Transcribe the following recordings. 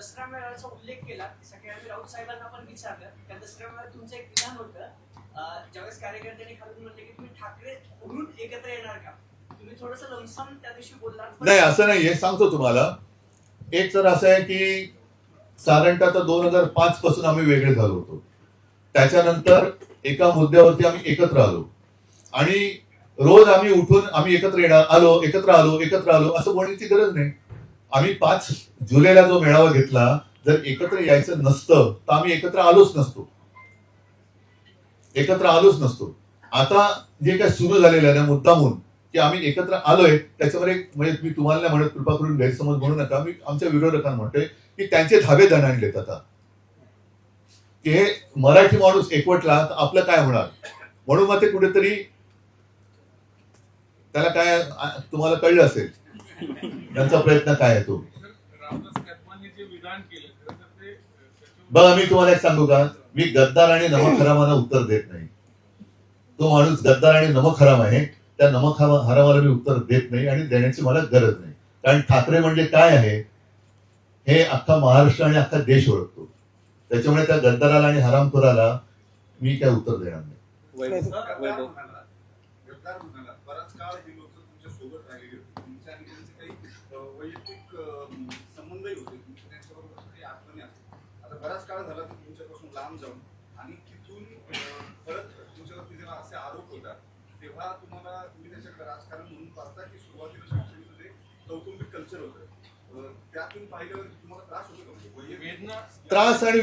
दसरा मेळाव्याचा उल्लेख केला. सगळ्यांनी राऊत साहेबांना पण विचारलं. त्या दसरा मेळाव्यात तुमचं एक विधान होतं, ज्यावेळेस कार्यकर्त्यांनी खालून म्हणले की तुम्ही ठाकरे उडून एकत्र येणार का? तुम्ही थोडंसं लमसम त्या दिवशी बोललात. नाही, असं नाही. हे सांगतो तुम्हाला. एक तर असं आहे की साधारणतः 2005 पासून आम्ही वेगळे झालो होतो. त्याच्यानंतर एका मुद्द्यावरती आम्ही एकत्र आलो आणि रोज आम्ही उठून आम्ही एकत्र आलो असं बोलण्याची गरज नाही. आम्ही 5 जुलैला जो मेळावा घेतला, जर एकत्र यायचं नसतं तर आम्ही एकत्र आलोच नसतो. आता जे काय सुरू झालेलं आहे ना मुद्दामून की आम्ही एकत्र आलोय, त्याच्यावर एक म्हणजे मी तुम्हाला नाही म्हणत, कृपा करून गैरसमज म्हणू नका. मी आमच्या विरोधकांना म्हणतोय की त्यांचे धाबे दणाणलेत आता, की हे मराठी माणूस एकवटला तर आपलं काय होणार. म्हणून मग ते कुठेतरी त्याला काय तुम्हाला कळलं असेल त्यांचा प्रयत्न काय आहे तो. बघा, मी तुम्हाला एक सांगू का, मी गद्दार आणि नमक हरामाला उत्तर देत नाही. तो माणूस गद्दार आणि नमक हराम आहे, त्या नमक हरामाला मी उत्तर देत नाही आणि देण्याची मला गरज नाही. कारण ठाकरे म्हणजे काय आहे हे अख्खा महाराष्ट्र आणि अख्खा देश ओळखतो. त्याच्यामुळे त्या गद्दाराला आणि हरामखोराला मी काय उत्तर देणार नाही. बराच काळ ही लोक तुमच्या सोबत राहिलेली होती. तुमच्या आणि त्यांचे काही वैयक्तिक संबंधही होते. त्यांच्याबरोबर काही आठवणी असतात. आता बराच काळ झाला तर तुमच्यापासून लांब जाऊन आणि तिथून परत तुमच्यावरती जेव्हा असे आरोप होतात, तेव्हा तुम्ही त्याच्याकडे राजकारण म्हणून पाहता की सुरुवातीला शिवसेनेचं जे कौटुंबिक कल्चर होतं, त्यातून पाहिल्यावर तुम्हाला त्रास होतो का? त्रास आणि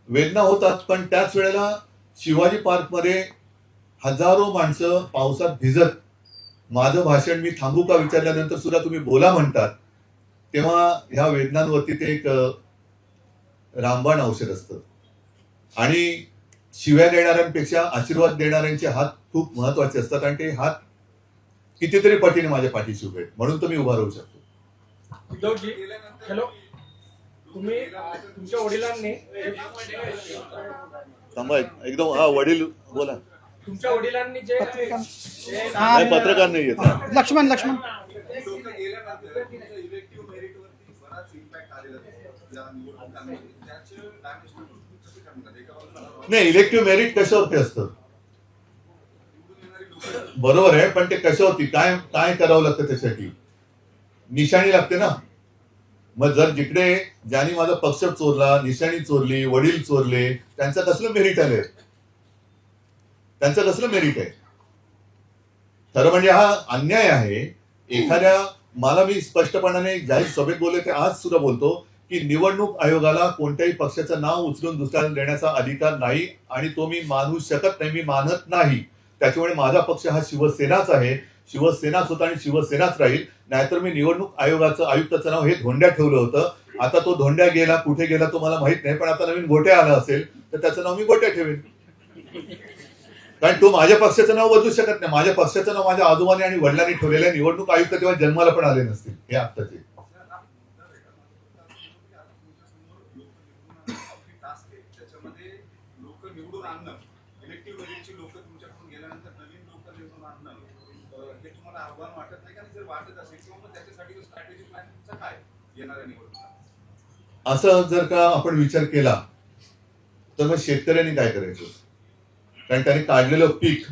वेदना होतात. पण त्याच वेळेला शिवाजी पार्क मध्ये हजारो माणसं पावसात भिजत माझं भाषण मी थांबू का विचारल्यानंतर सुद्धा तुम्ही बोला म्हणतात, तेव्हा ह्या वेदनांवरती ते एक रामबाण औषध असतं. आणि शिव्या देणाऱ्यांपेक्षा आशीर्वाद देणाऱ्यांचे हात खूप महत्वाचे असतात आणि ते हात कितीतरी पटीने माझ्या पाठीशी उभे आहेत, म्हणून तर मी उभा राहू शकतो. उद्धवजी, हॅलो, तुम्ही तुमच्या वडिलांनी थांबा एकदम. हा, वडील बोला. तुमच्या वडिलांनी जे नाही, पत्रकार नाही येत. लक्ष्मण नाही, इलेक्टिव्ह मेरिट कशावरती असतं बरोबर आहे, पण ते कशावरती काय काय करावं लागतं त्यासाठी निशाणी लागते ना. मग जर जिकडे ज्यांनी माझा पक्ष चोरला, निशाणी चोरली, वडील चोरले, त्यांचं कसलं मेरिट आहे? खरं म्हणजे हा अन्याय आहे. मला मी स्पष्टपणाने जाहीर सभेत बोलले, ते आज सुद्धा बोलतो की निवडणूक आयोगाला कोणत्याही पक्षाचं नाव उचलून दुसऱ्याला देण्याचा अधिकार नाही आणि तो मी मानू शकत नाही, मी मानत नाही. त्याच्यामुळे माझा पक्ष हा शिवसेनाच आहे, शिवसेनाच होता आणि शिवसेनाच राहील. नाहीतर मी निवडणूक आयुक्ताचं नाव हे धोंड्या ठेवलं होतं. आता तो धोंड्या गेला, कुठे गेला तो मला माहित नाही, पण आता नवीन गोट्या आला असेल तर त्याचं नाव मी गोट्या ठेवेन. कारण तो माझ्या पक्षाचं नाव बदलू शकत नाही. माझ्या पक्षाचं नाव माझ्या आजोबांनी आणि वडिलांनी ठेवलेलं आहे. निवडणूक आयुक्त तेव्हा जन्माला पण आले नसतील हे आत्ताचे. असं जर का आपण विचार केला तर मग शेतकऱ्यांनी काय करायचं? कारण त्याने काढलेलं पीक,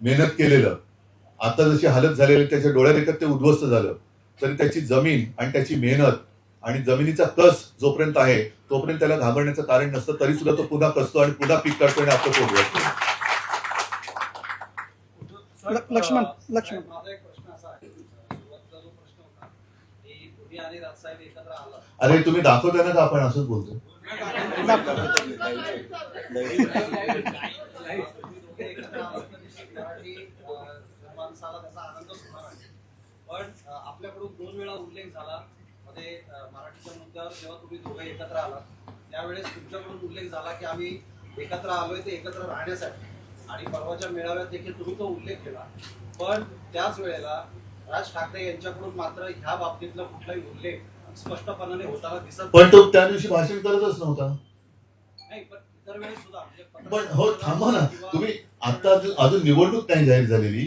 मेहनत केलेलं, आता जशी हालत झालेली त्याच्या डोळ्यात एकच ते उद्ध्वस्त झालं, तरी त्याची जमीन आणि त्याची मेहनत आणि जमिनीचा कस जोपर्यंत आहे तोपर्यंत त्याला घाबरण्याचं कारण नसतं. तरी सुद्धा तो पुन्हा कसतो आणि पुन्हा पीक काढतो आणि आपलं पोट भरतो. लक्ष्मण माझा एक प्रश्न असा आहे, सुरुवातीचा जो प्रश्न होता की तुम्ही आणि राजसाहेब एकत्र आला. अरे तुम्ही दाखवता ना का आपण असंच बोलतो? माणसाला त्याचा आनंदच होणार आहे. पण आपल्याकडून 2 वेळा उल्लेख झाला मध्ये मराठीच्या मुद्द्यावर, जेव्हा तुम्ही दोघं एकत्र आलात त्यावेळेस तुमच्याकडून उल्लेख झाला की आम्ही एकत्र आलोय ते एकत्र राहण्यासाठी, आणि परवाच्या मेळाव्यात देखील तुम्ही तो उल्लेख केला. पण त्याच वेळेला राज ठाकरे यांच्याकडून मात्र ह्या बाबतीतला कुठलाही उल्लेख स्पष्टपणाने होताना दिसत पण तो त्या दिवशी भाषण करतच नव्हता. नाही. पण इतर वेळेस सुद्धा पण हो, थांबा ना तुम्ही. आता अजून निवडणूक नाही जाहीर झालेली,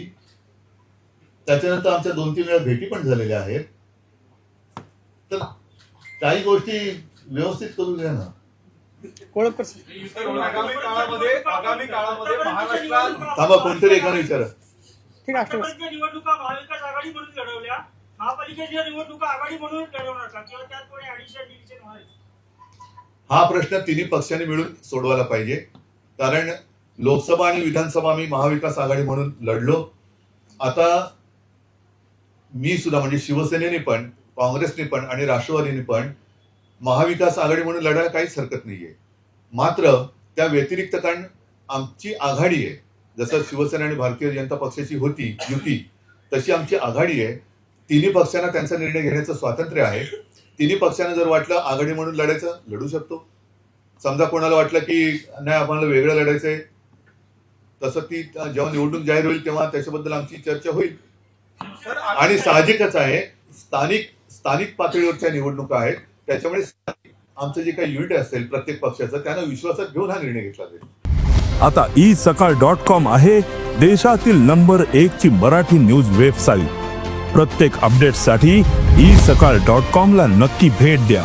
त्याच्यानंतर आमच्या 2-3 वेळा भेटी पण झालेल्या आहेत. तर काही गोष्टी व्यवस्थित करू द्या ना. कोळपकर आगामी काळामध्ये महाराष्ट्रात थांबा, कोणतरी एकाने विचारा. ठीक आहे. आतापर्यंतच्या निवडणुका महाविकास आघाडी म्हणून लढवल्या, महापालिकेच्या निवडणुका आघाडी म्हणून लढवणार का किंवा त्यात कोणी ऍडिशन डिव्हिजन होणार? हा प्रश्न तिन्ही पक्षांनी मिळून सोडवायला पाहिजे. कारण लोकसभा आणि विधानसभा आम्ही महाविकास आघाडी म्हणून लढलो. आता मी सुद्धा म्हणजे शिवसेनेने पण, काँग्रेसने पण आणि राष्ट्रवादीने पण महाविकास आघाडी म्हणून लढायला काहीच हरकत नाहीये. मात्र त्या व्यतिरिक्त, कारण आमची आघाडी आहे, जसं शिवसेना आणि भारतीय जनता पक्षाची होती युती, तशी आमची आघाडी आहे. तिन्ही पक्षांना त्यांचा निर्णय घेण्याचं स्वातंत्र्य आहे. तिन्ही पक्षांना जर वाटलं आघाडी म्हणून लढायचं, लढू शकतो. समजा कोणाला वाटलं की नाही आम्हाला वेगळं लढायचंय, तसं ती जेव्हा निवडणूक जाहीर होईल तेव्हा त्याच्याबद्दल आमची चर्चा होईल. आणि साहजिकच आहे, स्थानिक पातळीवरच्या निवडणुका आहेत, त्याच्यामुळे आमचं जे काही युनिट असेल प्रत्येक पक्षाचं, त्यांना विश्वासात घेऊन हा निर्णय घेतला जाईल. आता isakal.com आहे देशातील नंबर 1 ची मराठी न्यूज वेबसाईट. प्रत्येक अपडेटसाठी isakal.com ला नक्की भेट द्या.